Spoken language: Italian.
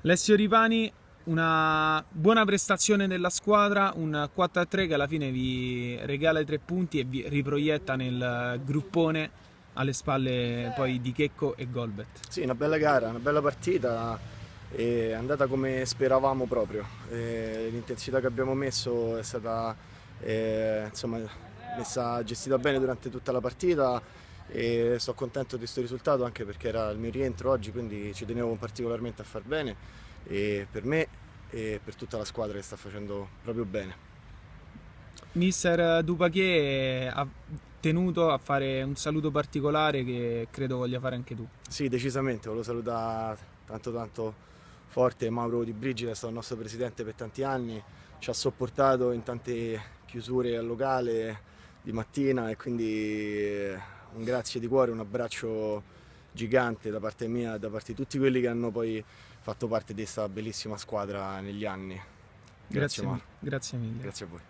Alessio Ripani, una buona prestazione della squadra, un 4-3 che alla fine vi regala i 3 punti e vi riproietta nel gruppone alle spalle poi di Checco e Golbet. Sì, una bella gara, una bella partita, è andata come speravamo proprio. L'intensità che abbiamo messo è stata insomma, gestita bene durante tutta la partita e sono contento di questo risultato anche perché era il mio rientro oggi, quindi ci tenevo particolarmente a far bene e per me e per tutta la squadra che sta facendo proprio bene. Mister Dupachè ha tenuto a fare un saluto particolare che credo voglia fare anche tu. Sì, decisamente, volevo salutare tanto forte Mauro Di Brigi, che è stato il nostro presidente per tanti anni, ci ha sopportato in tante chiusure al locale di mattina e quindi un grazie di cuore, un abbraccio gigante da parte mia e da parte di tutti quelli che hanno poi fatto parte di questa bellissima squadra negli anni. Grazie Mauro, Grazie mille. grazie a voi.